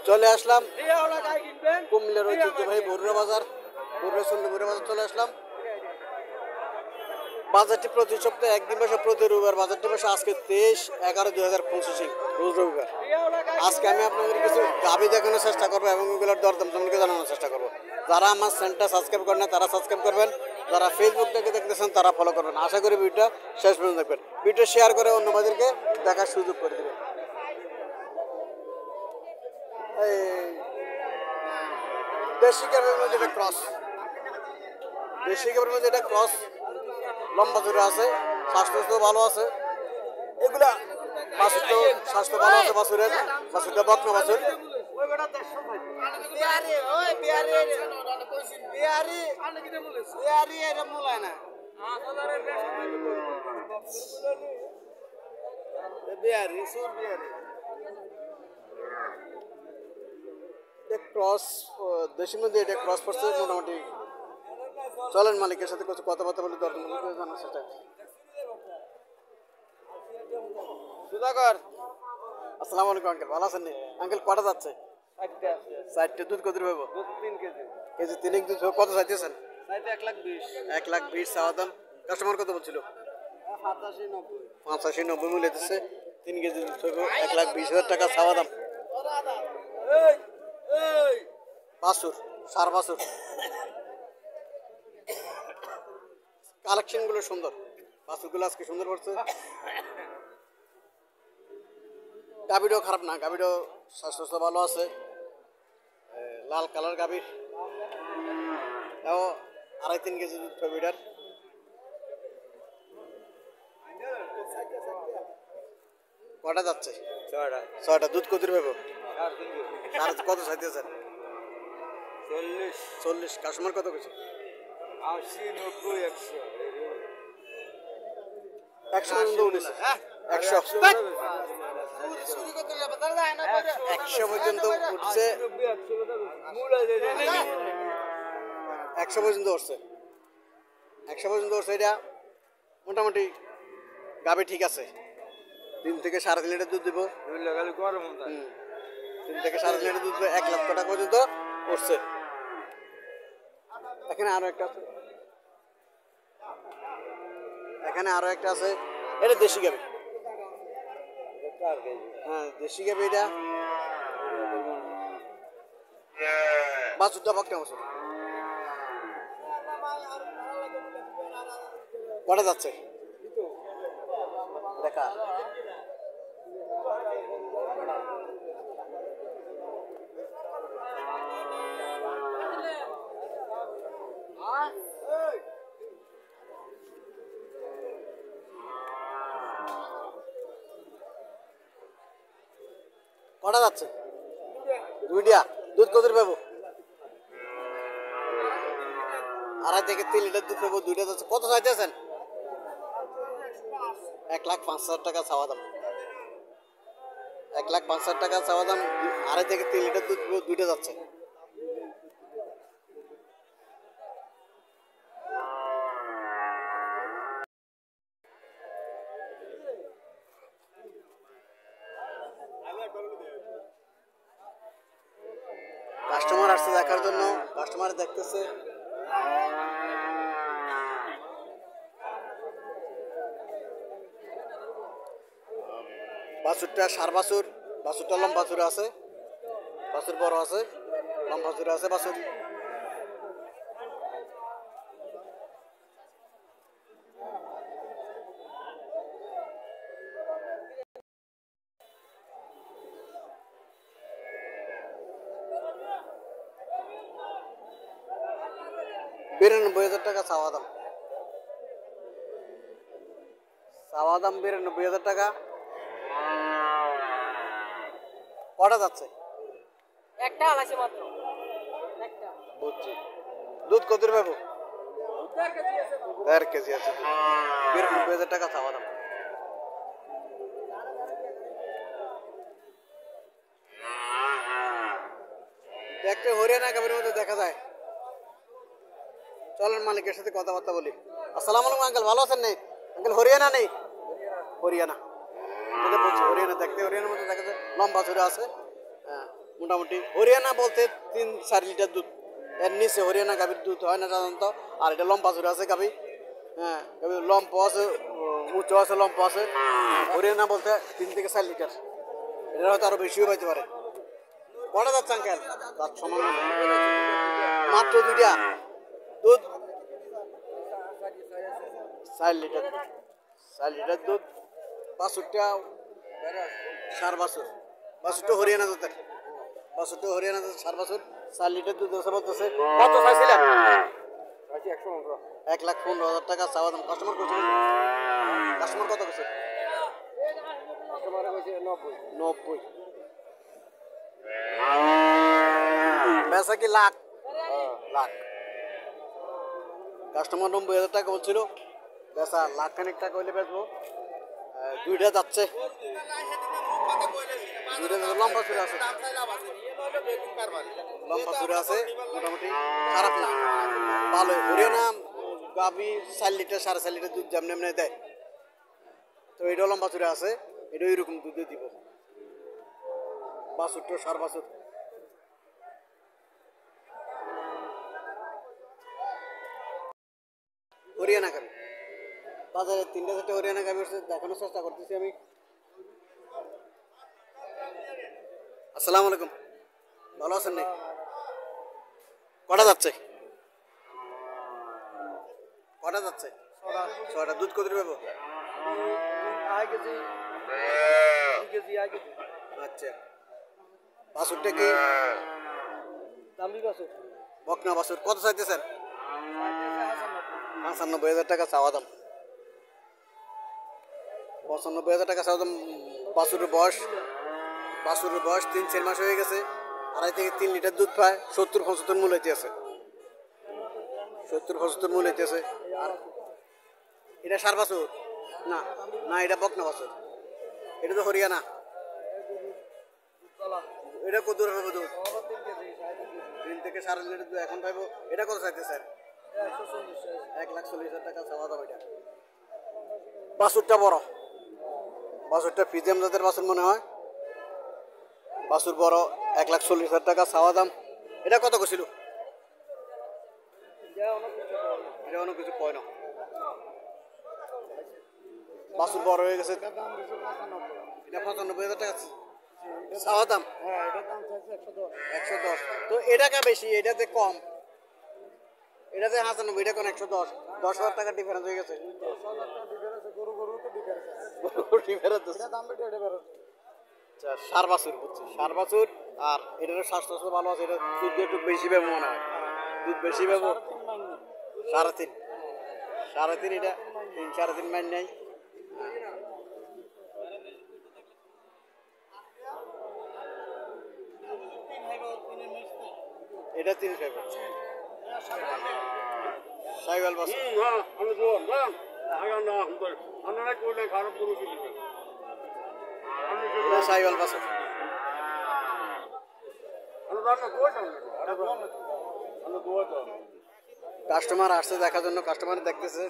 চলে আসলাম কুমিল্লার ঐতিহ্যবাহী বরুড়া বাজার, বরুড়া চন্ডী বরুড়া বাজার চলে আসলাম। বাজারটি প্রতি সপ্তাহে একদিন বসে, প্রতি রবিবার বাজারটি বসে। আজকে 23/11/2025 রোজ রবিবার। আজকে আমি আপনাদের কিছু গাভী দেখানোর চেষ্টা করবো এবং ওগুলোর দরদাম সম্পর্কে জানানোর চেষ্টা করবো। যারা আমার চ্যানেলটা সাবস্ক্রাইব করেন না তারা সাবস্ক্রাইব করবেন, যারা ফেসবুক থেকে দেখতেছেন তারা ফলো করবেন। আশা করি ভিডিওটা শেষ পর্যন্ত দেখবেন। ভিডিও শেয়ার করে অন্যদেরকে দেখার সুযোগ করে দেবেন। দেশি গাভীর মধ্যে এটা ক্রস, দেশি গাভীর মধ্যে এটা ক্রস, লম্বা জোরে আছে, স্বাস্থ্য ভালো আছে। এগুলা বাছুরটাও স্বাস্থ্য ভালো আছে, বাছুরের বাছুরটা বকনা বাছুর। ক্রস দেশের মধ্যে এটা ক্রস পড়ছে মোটামুটি। চলেন মালিকের সাথে কিছু কথাবার্তা বলে দরদাম জানার চেষ্টা করি। সুধাকর, আসসালামু আলাইকুম আঙ্কেল, ভালো আছেন? আঙ্কেল কটা যাচ্ছে? 4টে। দুধ কত পাবো? 3 কেজি। কেজি 3 দুধ কত চাইতেছেন? 1,20,000 চাওয়া দাম। কাস্টমার কত বলছিল? 85-90 মূল্য দিচ্ছে। 3 কেজি দুধ 1,20,000 টাকা চাওয়া দাম। বাছুর, সার বাছুর, কালেকশন গুলো সুন্দর, বাছুরগুলো আজকে সুন্দর পড়ছে। গাভীটাও খারাপ না, গাভীটাও স্বাস্থ্য ভালো আছে, লাল কালার গাভীর। এও 2.5-3 কেজি দুধ গাভীটার। কটা যাচ্ছে? 6টা। দুধ কত পাবো? কত চাইতেছেন? 40। কাস্টমার কত কিছু? 80, 90, 100। 100 পর্যন্ত উঠেছে। 100 পর্যন্ত উঠছে। 100 পর্যন্ত উঠছে। 100 পর্যন্ত উঠছে। এটা মোটামুটি গাভী ঠিক আছে। 3 থেকে 3.5 লিটার দুধ দিব। 3 থেকে 3.5 লিটার দুধ 1 লাখ টাকা পর্যন্ত উঠছে। এখানে আরো একটা আছে, এখানে আরো একটা আছে। এটা দেশি গাভী। হ্যাঁ, দেশি গাভী। এটা বাছুরটা বকনা বাছুর। কটা যাচ্ছে? দেখা কটা যাচ্ছে? 2টা। দুধ কত পাবো? 2.5 থেকে 3 লিটার দুধ পাবো। 2টা যাচ্ছে। কত চাইতেছেন? 1,05,000 টাকা চাওয়া দাম। 1,05,000 টাকা চাওয়া দাম। 2.5 থেকে 3 লিটার দুধ পাবো। 2টা যাচ্ছে। কাস্টমার আসছে দেখার জন্য, কাস্টমার দেখতেছে। বাছুরটা সার বাছুর, বাছুরটা লম্বা জোরে আছে, বাছুর বড় আছে, লম্বা জোরে আছে বাছুর। $92,000 টাকা চাওয়া দাম। চাওয়া দাম 92,000 টাকা। কটা যাচ্ছে? একটা আলাসি মাত্র। একটা। বুঝছি। দুধ কত পাবো? 1.5 কেজি আছে। 92,000 টাকা চাওয়া দাম। দেখতে হরিয়ানা গাভীর মধ্যে দেখা যায়। চলেন মালিকের সাথে কথাবার্তা বলি। আসসালামু আলাইকুম আঙ্কেল, ভালো আছেন? নেই আঙ্কেল, হরিয়ানা নেই? হরিয়ানা বলছি, হরিয়ানা দেখতে হরিয়ানার মধ্যে দেখা যায়, লম্বা চূড়া আছে, মোটামুটি হরিয়ানা বলতে 3-4 লিটার দুধ, এর নিচে হরিয়ানা গাভীর দুধ হয় না সাধারণত। আর এটা লম্বা চূড়া আছে গাভী, হ্যাঁ গাভী লম্প আছে, উঁচু আছে, লম্প আছে। হরিয়ানা বলতে 3 থেকে 4 লিটার, এটা হয়তো আরো বেশিও পাইতে পারে। কটা যাচ্ছে আঙ্কেল? তার সমান মাত্র 2টা দুধ, 4 লিটার দুধ, 4 লিটার দুধ। বাছুরটা সার বাছুর, বাছুরটা হরিয়ানা জাতের, বাছুরটা হরিয়ানা জাতের সার বাছুর, 4 লিটার দুধ আছে বলতেছে। কত চাইছিলেন? 1,15,000 টাকা চাওয়া দাম। কাস্টমার কত? কাস্টমার কত কইছে? 90। বেচা কি লাখ? লাখ। কাস্টমার 90,000 টাকা বলছিল, বেচা লাখ খানিক টাকা হইলে বেচবো। 2টা যাচ্ছে, 2টা যাচ্ছে। লম্বা চূড়া আছে, লম্বা চূড়া আছে, মোটামুটি খারাপ না, ভালোই। হরিয়ানা গাভী 4 লিটার 4.5 লিটার দুধ যেমন এমনি দেয়, তো এটাও লম্বা চূড়া আছে, এটাও এরকম দুধে দিব। বাছুরটা সার বাছুর। হরিয়ানা গাভী বাজারে 3-4টা হরিয়ানা গাভী হচ্ছে, দেখানোর চেষ্টা করতেছি আমি। আসসালামু আলাইকুম, ভালো আছেন নি? কটা যাচ্ছে? কটা যাচ্ছে? 6টা। দুধ কত পাবো? আচ্ছা, বাছুরটা কি বকনা বাছুর? কত চাইতেছেন? 95,000 টাকা চাওয়া দাম। 95,000 টাকা চাওয়া দাম। বাছুরের বয়স 3-4 মাস হয়ে গেছে, 2.5 থেকে 3 লিটার দুধ পায়। 70-75 মূল হইতে আছে, 70-75 মূল হইতে আছে। আর এটা সার বাছুর না, না এটা বকনা বাছুর, এটা তো হরিয়ানা। এটা কত দূর পাবো দুধ? 3 থেকে 4.5 লিটার দুধ এখন পাইবো। এটা কত চাইতেছেন? 1,40,000 টাকা চাওয়া দাম। এটা বাছুরটা বড়, বাছুরটা ফিজিয়াম জাতের বাছুর মনে হয়। বাছুর বড়, 1,40,000 টাকা চাওয়া দাম। এটা কত কছিল? এটা অনেক কিছু কয় না, বাছুর বড় হয়ে গেছে। এটা 95,000 টাকা চাওয়া দাম। 110। তো এটাকে বেশি, এটাতে কম, এটাতে 95, এটা কোন 110। 10,000 টাকা ডিফারেন্স হয়ে গেছে। সার বাছুর বুঝছি, সার বাছুর। আর এটার স্বাস্থ্য ভালো আছে, এটা দুধ একটু বেশি পাবো মনে হয়, দুধ বেশি পাবো। 3.5 এটা 3-3.5 মাইন নাই। এটা 3 খাইব। সাইওয়াল বাছুর, এটা সাইওয়াল বাছুর। কাস্টমার আসছে দেখার জন্য, কাস্টমার দেখতেছে।